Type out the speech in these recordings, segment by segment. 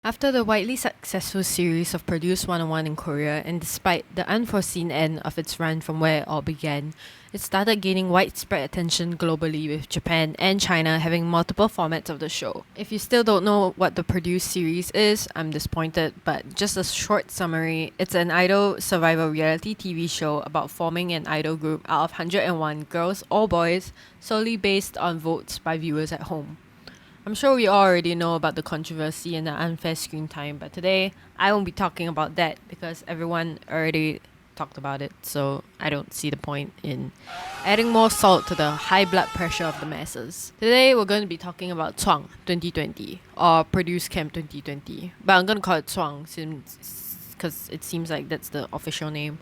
After the widely successful series of Produce 101 in Korea, and despite the unforeseen end of its run from where it all began, it started gaining widespread attention globally, with Japan and China having multiple formats of the show. If you still don't know what the Produce series is, I'm disappointed, but just a short summary, it's an idol survival reality TV show about forming an idol group out of 101 girls or boys, solely based on votes by viewers at home. I'm sure we all already know about the controversy and the unfair screen time, but today I won't be talking about that because everyone already talked about it, so I don't see the point in adding more salt to the high blood pressure of the masses. Today we're going to be talking about Chuang 2020 or Produce Camp 2020, but I'm going to call it Chuang since because it seems like that's the official name.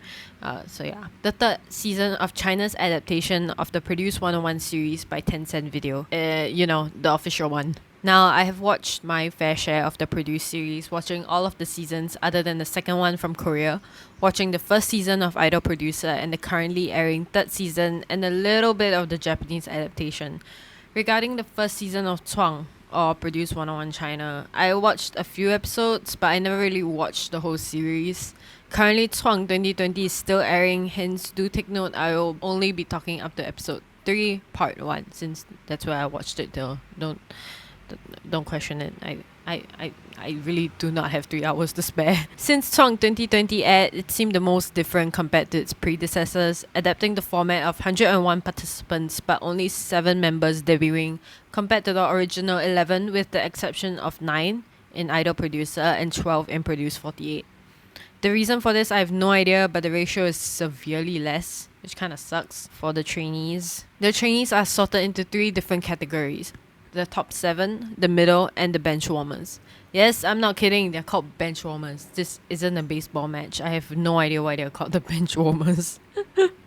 So yeah, the third season of China's adaptation of the Produce 101 series by Tencent Video. The official one. Now, I have watched my fair share of the Produce series, watching all of the seasons other than the second one from Korea, watching the first season of Idol Producer and the currently airing third season, and a little bit of the Japanese adaptation. Regarding the first season of Chuang, or Produce 101 China, I watched a few episodes, but I never really watched the whole series. Currently, Chuang 2020 is still airing, hence do take note I will only be talking up to episode 3, part 1, since that's where I watched it till. Don't question it. I really do not have 3 hours to spare. Since Chuang 2020 aired, it seemed the most different compared to its predecessors, adapting the format of 101 participants but only 7 members debuting, compared to the original 11 with the exception of 9 in Idol Producer and 12 in Produce 48. The reason for this I have no idea, but the ratio is severely less, which kind of sucks for the trainees. The trainees are sorted into 3 different categories: the top 7, the middle, and the bench warmers. Yes, I'm not kidding, they're called bench warmers. This isn't a baseball match. I have no idea why they're called the bench warmers.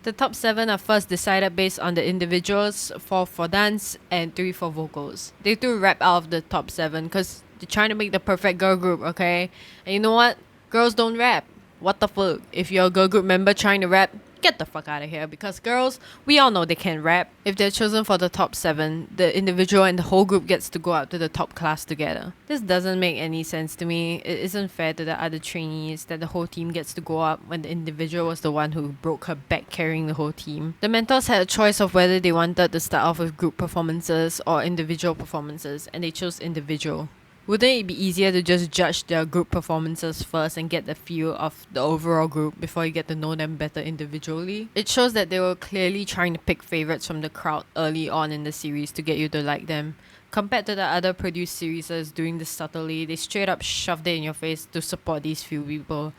The top 7 are first decided based on the individuals, 4 for dance, and 3 for vocals. They threw rap out of the top 7 because they're trying to make the perfect girl group, okay? And you know what? Girls don't rap. What the fuck? If you're a girl group member trying to rap, get the fuck out of here, because girls, we all know they can rap. If they're chosen for the top 7, the individual and the whole group gets to go out to the top class together. This doesn't make any sense to me. It isn't fair to the other trainees that the whole team gets to go up when the individual was the one who broke her back carrying the whole team. The mentors had a choice of whether they wanted to start off with group performances or individual performances, and they chose individual. Wouldn't it be easier to just judge their group performances first and get the feel of the overall group before you get to know them better individually? It shows that they were clearly trying to pick favorites from the crowd early on in the series to get you to like them. Compared to the other produced series doing this subtly, they straight up shoved it in your face to support these few people.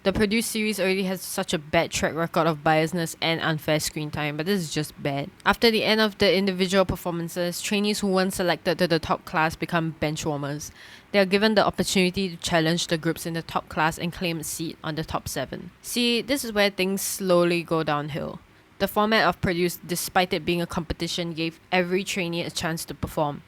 The produced series already has such a bad track record of biasness and unfair screen time, but this is just bad. After the end of the individual performances, trainees who weren't selected to the top class become bench warmers. They are given the opportunity to challenge the groups in the top class and claim a seat on the top 7. See, this is where things slowly go downhill. The format of Produce, despite it being a competition, gave every trainee a chance to perform.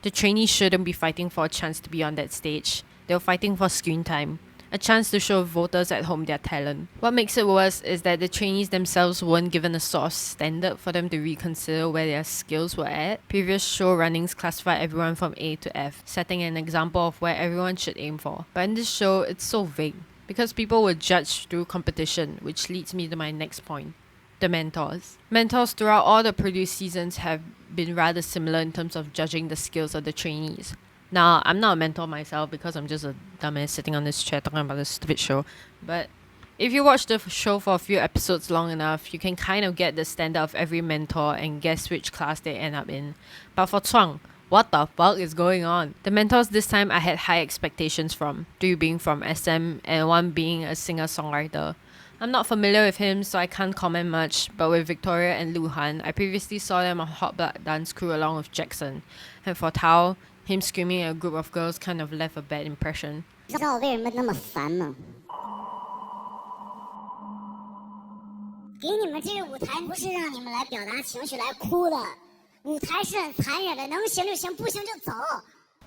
The trainees shouldn't be fighting for a chance to be on that stage. They were fighting for screen time, a chance to show voters at home their talent. What makes it worse is that the trainees themselves weren't given a sort of standard for them to reconsider where their skills were at. Previous show runnings classify everyone from A to F, setting an example of where everyone should aim for. But in this show, it's so vague, because people were judged through competition, which leads me to my next point: the mentors. Mentors throughout all the produced seasons have been rather similar in terms of judging the skills of the trainees. Now, I'm not a mentor myself because I'm just a dumbass sitting on this chair talking about this stupid show. But if you watch the show for a few episodes long enough, you can kind of get the standard of every mentor and guess which class they end up in. But for Chuang, what the fuck is going on? The mentors this time I had high expectations from, 3 being from SM and 1 being a singer-songwriter. I'm not familiar with him, so I can't comment much, but with Victoria and Lu Han, I previously saw them on Hot Blood Dance Crew along with Jackson. And for Tao, him screaming at a group of girls kind of left a bad impression. 知道我为什么那么烦吗？给你们这个舞台不是让你们来表达情绪来哭的，舞台是很残忍的，能行就行，不行就走。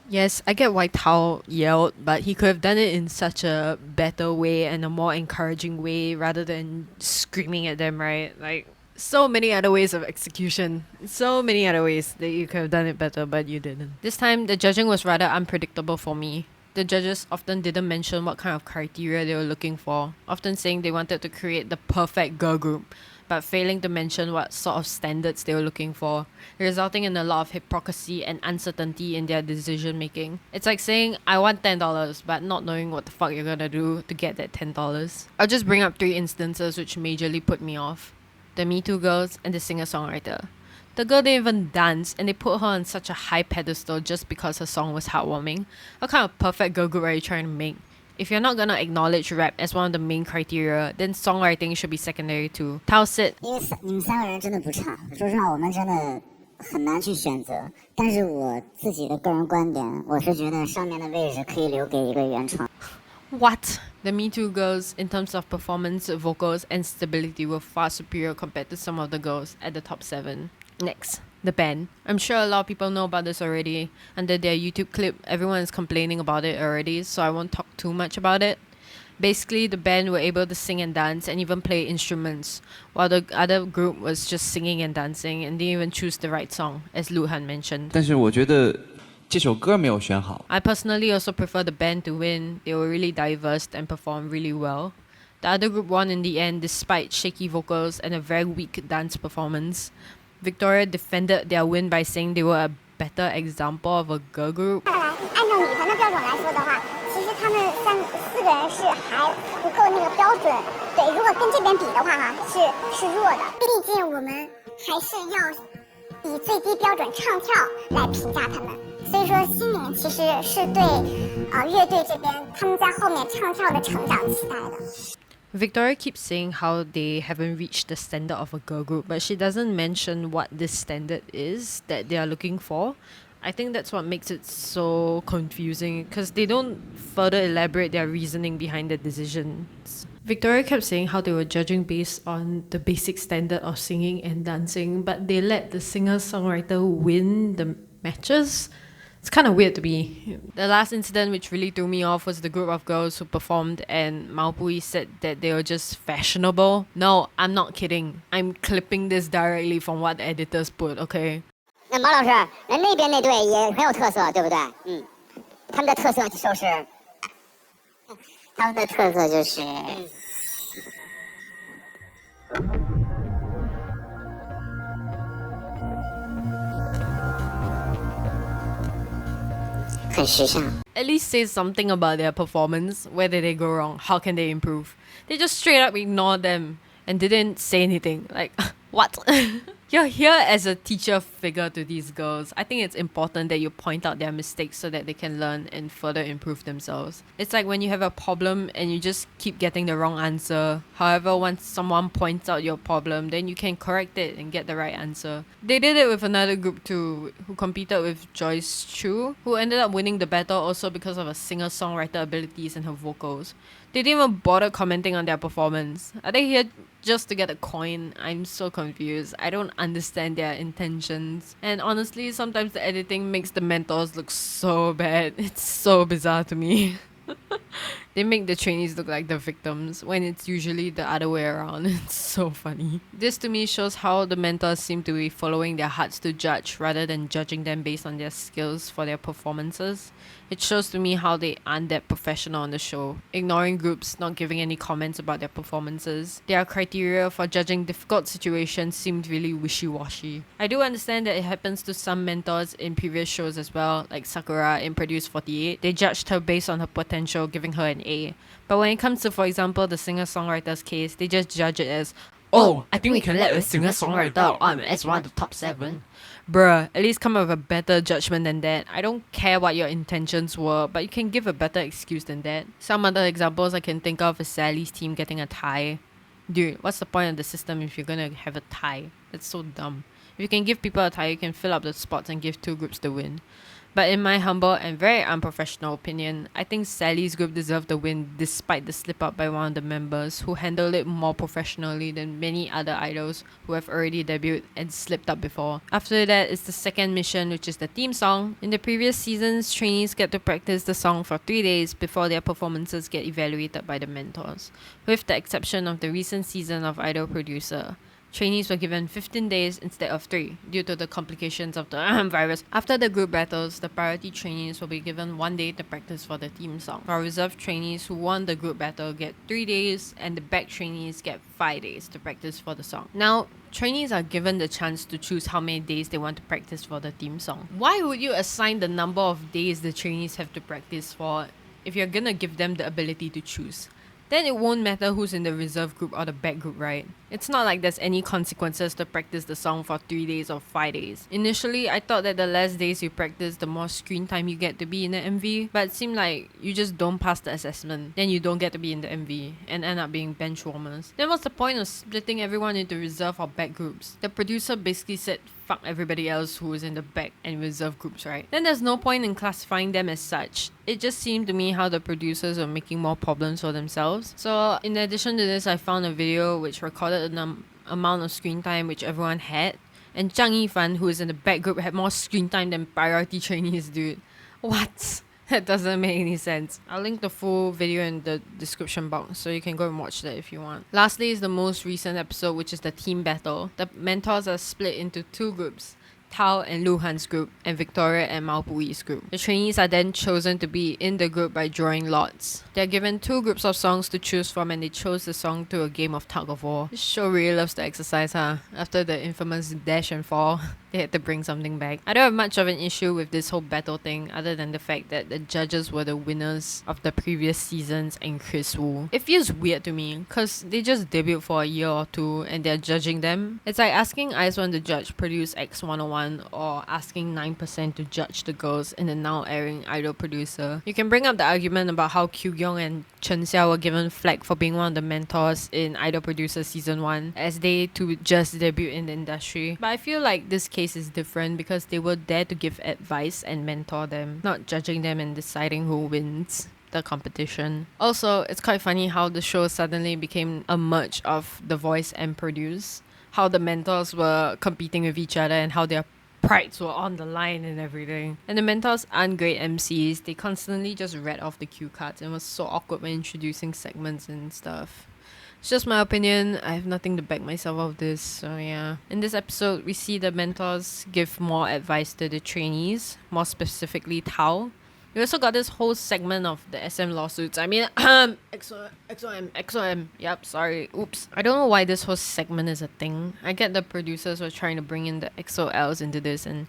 Yes, I get why Tao yelled, but he could have done it in such a better way and a more encouraging way rather than screaming at them, right? Like, so many other ways of execution. So many other ways that you could have done it better, but you didn't. This time, the judging was rather unpredictable for me. The judges often didn't mention what kind of criteria they were looking for, often saying they wanted to create the perfect girl group, but failing to mention what sort of standards they were looking for, resulting in a lot of hypocrisy and uncertainty in their decision making. It's like saying, I want $10, but not knowing what the fuck you're gonna do to get that $10. I'll just bring up 3 instances which majorly put me off. The Me Too girls and the singer-songwriter. The girl didn't even dance, and they put her on such a high pedestal just because her song was heartwarming. What kind of perfect girl group are you trying to make? If you're not gonna acknowledge rap as one of the main criteria, then songwriting should be secondary too. Tao said, 因为你们3个人真的不差，说实话，我们真的很难去选择。但是我自己的个人观点，我是觉得上面的位置可以留给一个原创。What? The Me Too girls, in terms of performance, vocals, and stability, were far superior compared to some of the girls at the top 7. Next, the band. I'm sure a lot of people know about this already. Under their YouTube clip, everyone is complaining about it already, so I won't talk too much about it. Basically, the band were able to sing and dance and even play instruments, while the other group was just singing and dancing and didn't even choose the right song, as Lu Han mentioned. 但是我觉得这首歌没有选好。 I personally also prefer the band to win. They were really diverse and performed really well. The other group won in the end despite shaky vocals and a very weak dance performance. Victoria defended their win by saying they were a better example of a girl group. 按照女团的标准来说的话，其实他们4个人是还不够那个标准。对，如果跟这边比的话哈，是弱的。毕竟我们还是要以最低标准唱跳来评价他们。所以说，新年其实是对乐队这边他们在后面唱跳的成长期待的。Victoria keeps saying how they haven't reached the standard of a girl group, but she doesn't mention what this standard is that they are looking for. I think that's what makes it so confusing, because they don't further elaborate their reasoning behind the decisions. Victoria kept saying how they were judging based on the basic standard of singing and dancing, but they let the singer-songwriter win the matches. It's kind of weird to me. The last incident which really threw me off was the group of girls who performed and Mao Pui said that they were just fashionable. No, I'm not kidding. I'm clipping this directly from what the editors put, okay? 那毛老师，人那边那队也很有特色，对不对？他们的特色就是很时尚。 At least say something about their performance. Where did they go wrong? How can they improve? They just straight up ignored them and didn't say anything. Like, what? You're here as a teacher figure to these girls. I think it's important that you point out their mistakes so that they can learn and further improve themselves. It's like when you have a problem and you just keep getting the wrong answer. However, once someone points out your problem, then you can correct it and get the right answer. They did it with another group too, who competed with Joyce Chu, who ended up winning the battle also because of her singer-songwriter abilities and her vocals. They didn't even bother commenting on their performance. Are they here just to get a coin? I'm so confused. I don't understand their intentions. And honestly, sometimes the editing makes the mentors look so bad. It's so bizarre to me. They make the trainees look like the victims when it's usually the other way around. It's so funny. This to me shows how the mentors seem to be following their hearts to judge rather than judging them based on their skills for their performances. It shows to me how they aren't that professional on the show, ignoring groups, not giving any comments about their performances. Their criteria for judging difficult situations seemed really wishy-washy. I do understand that it happens to some mentors in previous shows as well, like Sakura in Produce 48. They judged her based on her potential, giving her an A. But when it comes to, for example, the singer-songwriter's case, they just judge it as, oh, I think we can let a singer-songwriter on as one of the top 7. Bruh, at least come up with a better judgment than that. I don't care what your intentions were, but you can give a better excuse than that. Some other examples I can think of is Sally's team getting a tie. Dude, what's the point of the system if you're gonna have a tie? It's so dumb. If you can give people a tie, you can fill up the spots and give 2 groups the win. But in my humble and very unprofessional opinion, I think Sally's group deserved the win despite the slip-up by one of the members who handled it more professionally than many other idols who have already debuted and slipped up before. After that is the second mission, which is the theme song. In the previous seasons, trainees get to practice the song for 3 days before their performances get evaluated by the mentors, with the exception of the recent season of Idol Producer. trainees were given 15 days instead of 3 due to the complications of the virus. After the group battles, the priority trainees will be given 1 day to practice for the theme song. For reserve trainees who won the group battle get 3 days, and the back trainees get 5 days to practice for the song. Now, trainees are given the chance to choose how many days they want to practice for the theme song. Why would you assign the number of days the trainees have to practice for if you're gonna give them the ability to choose? Then it won't matter who's in the reserve group or the back group, right? It's not like there's any consequences to practice the song for 3 days or 5 days. Initially, I thought that the less days you practice, the more screen time you get to be in the MV. But it seemed like you just don't pass the assessment. Then you don't get to be in the MV and end up being bench warmers. Then what's the point of splitting everyone into reserve or back groups? The producer basically said, fuck everybody else who is in the back and reserve groups, right? Then there's no point in classifying them as such. It just seemed to me how the producers were making more problems for themselves. So in addition to this, I found a video which recorded the amount of screen time which everyone had. And Zhang Yifan, who is in the back group, had more screen time than priority trainees, dude. What? That doesn't make any sense. I'll link the full video in the description box so you can go and watch that if you want. Lastly is the most recent episode, which is the team battle. The mentors are split into 2 groups, Tao and Lu Han's group, and Victoria and Mao Puyi's group. The trainees are then chosen to be in the group by drawing lots. They're given 2 groups of songs to choose from, and they chose the song through a game of tug of war. This show really loves to exercise, huh? After the infamous dash and fall, they had to bring something back. I don't have much of an issue with this whole battle thing other than the fact that the judges were the winners of the previous seasons and Chris Wu. It feels weird to me because they just debuted for a year or 2 and they're judging them. It's like asking ICE1 to judge Produce X101 or asking 9% to judge the girls in the now airing Idol Producer. You can bring up the argument about how Kyu-gyung and Chen Xia were given flack for being one of the mentors in Idol Producer Season 1 as they too just debuted in the industry. But I feel like this case is different because they were there to give advice and mentor them, not judging them and deciding who wins the competition. Also, it's quite funny how the show suddenly became a merge of The Voice and Produce. How the mentors were competing with each other and how their prides were on the line and everything. And the mentors aren't great MCs. They constantly just read off the cue cards and was so awkward when introducing segments and stuff. It's just my opinion. I have nothing to back myself of this, so yeah. In this episode, we see the mentors give more advice to the trainees, more specifically Tao. We also got this whole segment of the SM lawsuits. I mean, XOM. Yep, sorry. Oops. I don't know why this whole segment is a thing. I get the producers were trying to bring in the XOLs into this and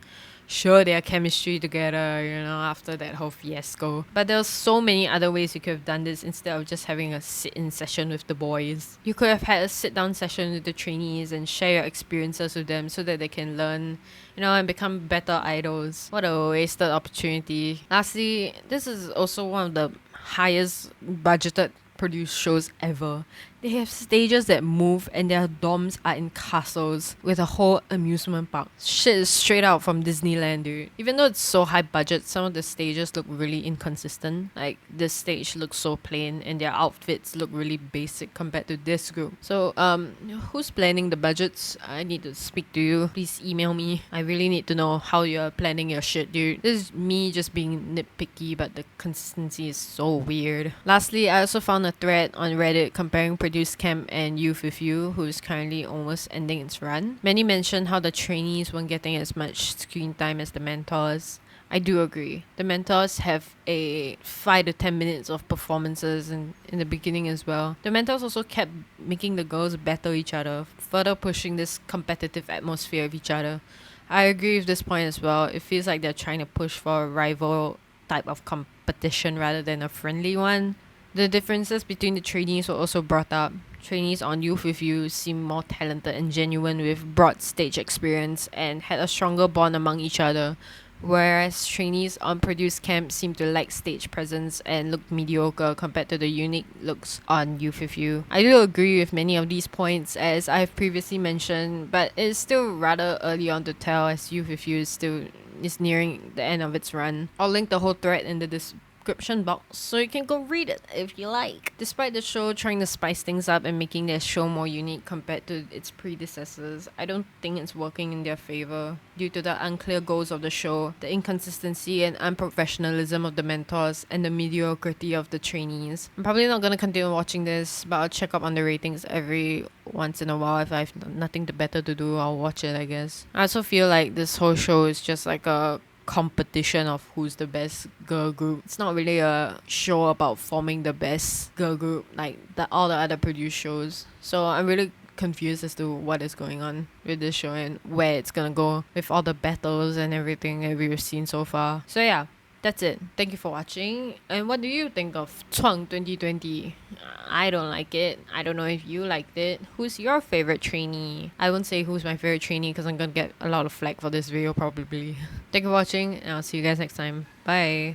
show their chemistry together, you know, after that whole fiasco. But there were so many other ways you could have done this instead of just having a sit-in session with the boys. You could have had a sit-down session with the trainees and share your experiences with them so that they can learn, you know, and become better idols. What a wasted opportunity. Lastly, this is also one of the highest budgeted produced shows ever. They have stages that move and their dorms are in castles with a whole amusement park. Shit is straight out from Disneyland, dude. Even though it's so high budget, some of the stages look really inconsistent. Like, this stage looks so plain and their outfits look really basic compared to this group. So, who's planning the budgets? I need to speak to you. Please email me. I really need to know how you're planning your shit, dude. This is me just being nitpicky, but the consistency is so weird. Lastly, I also found a thread on Reddit comparing Produce Camp and Youth With You, who is currently almost ending its run. Many mentioned how the trainees weren't getting as much screen time as the mentors. I do agree. The mentors have a 5 to 10 minutes of performances in the beginning as well. The mentors also kept making the girls battle each other, further pushing this competitive atmosphere of each other. I agree with this point as well. It feels like they're trying to push for a rival type of competition rather than a friendly one. The differences between the trainees were also brought up. Trainees on Youth With You seem more talented and genuine with broad stage experience and had a stronger bond among each other, whereas trainees on Produce Camp seem to lack stage presence and look mediocre compared to the unique looks on Youth With You. I do agree with many of these points as I've previously mentioned, but it's still rather early on to tell as Youth With You is nearing the end of its run. I'll link the whole thread in the description box so you can go read it if you like. Despite the show trying to spice things up and making their show more unique compared to its predecessors, I don't think it's working in their favor due to the unclear goals of the show, the inconsistency and unprofessionalism of the mentors, and the mediocrity of the trainees. I'm probably not gonna continue watching this, but I'll check up on the ratings every once in a while. If I have nothing better to do, I'll watch it, I guess. I also feel like this whole show is just like a competition of who's the best girl group. It's not really a show about forming the best girl group like all the other produced shows. So I'm really confused as to what is going on with this show and where it's gonna go with all the battles and everything that we've seen so far. So yeah, that's it. Thank you for watching. And what do you think of Chuang 2020? I don't like it. I don't know if you liked it. Who's your favorite trainee? I won't say who's my favorite trainee because I'm gonna get a lot of flack for this video probably. Thank you for watching and I'll see you guys next time. Bye.